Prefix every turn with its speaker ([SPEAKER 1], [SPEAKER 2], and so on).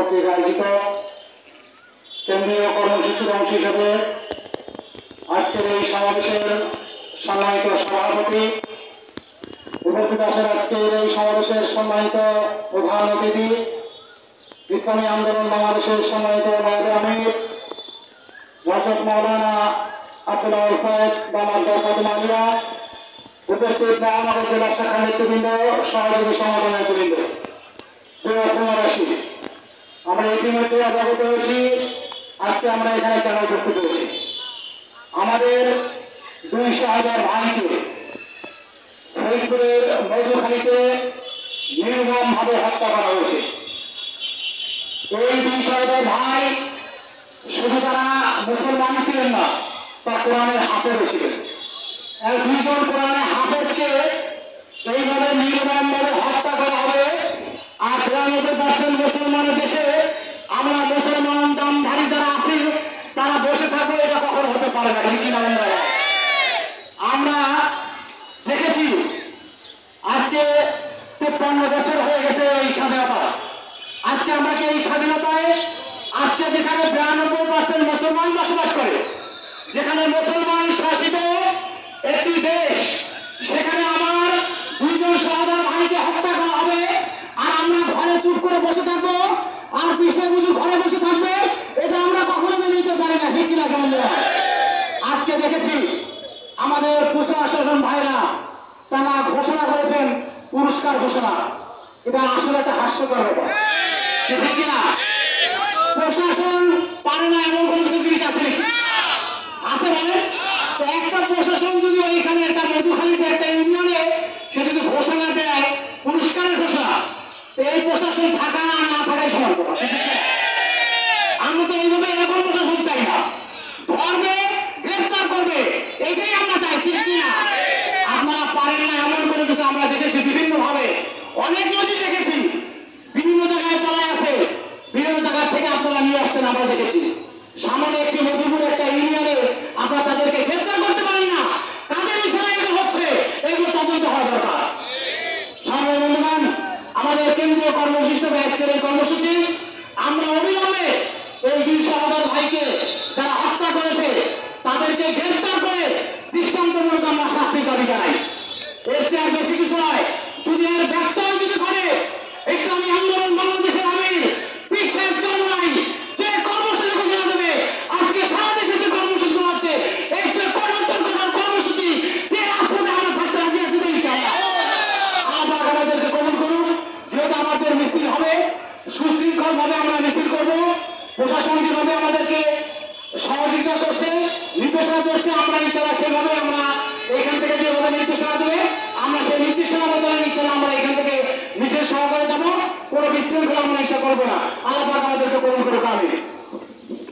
[SPEAKER 1] কর্তৃক আয়োজিত কেন্দ্রীয় কর্মসূচির অংশ হিসেবে আজকের এই সমাবেশের সম্মানিত সভাপতি, উপস্থিত আছেন আজকের এই সমাবেশের সম্মানিত প্রধান অতিথি, ইসলামী আন্দোলন বাংলাদেশের সম্মানিত নায়েবে আমির হযরত মাওলানা আব্দুল ওয়াহাব সাহেব দামাত বরকাতুল আলিয়া, উপস্থিত মহানগর জেলা শাখা নেতৃবৃন্দ, সহযোগী সংগঠনের নেতৃবৃন্দ, প্রিয় কুমারবাসী, আমরা ইতিমধ্যে অবগত হয়েছি আজকে আমরা এখানে কেন উপস্থিত হয়েছি। আমাদের 200,000 ভাইকে ফরিদপুরের মধুখালীতে নির্মমভাবে হত্যা করা হয়েছে। এই 200,000 ভাই শুধু তারা মুসলমান ছিলেন না, তা কোরআনের হাফেজও ছিলেন। আর 2 জন কোরআনের হাফেজকে এইভাবে নির্মমভাবে হত্যা করা হবে, আর 93% মুসলমানের দেশে আমরা মুসলমান দামধারী যারা আছি তারা বসে থাকবো, এটা কখনো হতে পারে না। ঠিক না? আমরা দেখেছি আজকে 53 বছর হয়ে গেছে এই স্বাধীনতা। আজকে আমরা কি এই স্বাধীনতায় আজকে যেখানে 92% মুসলমান বসবাস করে, যেখানে মুসলমান শাসিত একটি দেশ, সেখানে আমার 2 জন সহোদর ভাইকে হত্যা করা হবে, আর আমরা ঘরে চুপ করে বসে থাকবো, আর বিষয় বুঝু ঘরে বসে থাকবে, এটা আমরা কখনো মেনে নিতে পারি না। ঠিক কিনা? আজকে দেখেছি আমাদের প্রশাসন ভাইরা তারা ঘোষণা করেছেন পুরস্কার ঘোষণা। এটা আসলে একটা হাস্যকর ব্যাপার। ঠিক কিনা? প্রশাসন পারে না এমন কোন জিনিস আছে নাকি? আছে মানে একটা প্রশাসন যদি ওইখানে একটা মধুখালীতে একটা ইউনিয়নে সে যদি ঘোষণা দেয় পুরস্কারের ঘোষণা, এই প্রশাসন থাকা আর না থাকাই সমান কথা। আমরা তো এইভাবে এরকম প্রশাসন চাই না। ধর্মে গ্রেফতার করবে, এইটাই আমরা চাই। ঠিক কিনা? আপনারা পারেন না এমন করে কিছু আমরা দেখেছি বিভিন্ন ভাবে, অনেক নজির দেখেছি, বিভিন্ন জায়গায় চলা আছে, বিভিন্ন জায়গা থেকে আপনারা নিয়ে আসতেন আমরা দেখেছি। সামনে একটি মধুপুর একটা ইউনিয়নে আমরা তাদেরকে গ্রেফতার করতে পারি না, কাদের ইশারায় এগুলো হচ্ছে, এগুলো তদন্ত হওয়া দরকার। সামনে বন্ধুগণ, আমাদের কেন্দ্রীয় কর্মসূচি হিসেবে আজকের এই কর্মসূচি, আমরা অবিলম্বে এই 200,000 ভাইকে যারা হত্যা করেছে তাদেরকে গ্রেফতার করে দৃষ্টান্তমূলক আমরা শাস্তির দাবি জানাই। এর চেয়ে আর বেশি কিছু নয়। যদি এর ব্যর্থতা যদি করে ইসলামী আন্দোলন বাংলাদেশের আমির বিশ্বের জন্মাই যে কর্মসূচি ঘোষণা দেবে, আজকে সারা দেশে যে কর্মসূচি হচ্ছে এই যে কর্মসূচি যে রাষ্ট্রপতি আমরা থাকতে রাজি আছি। ইনশাআল্লাহ আল্লাহ আমাদেরকে কবুল করুন। যেহেতু আমাদের মিছিল হবে, সুশৃঙ্খল ভাবে আমরা মিছিল করবো। প্রশাসন যেভাবে আমাদেরকে সহযোগিতা করছে, নির্দেশনা করছে, আমরা ইনশাআল্লাহ সেভাবে আমরা এখান থেকে যেভাবে নির্দেশনা দেবে আমরা সেই নির্দেশনা মতো ইনশাআল্লাহ আমরা এখান থেকে মিছিল সহকারে যাবো। কোনো বিশৃঙ্খলা আমরা ইনশা করবো না। আল্লাহ পাক আমাদেরকে কবুল করুক। আমিন।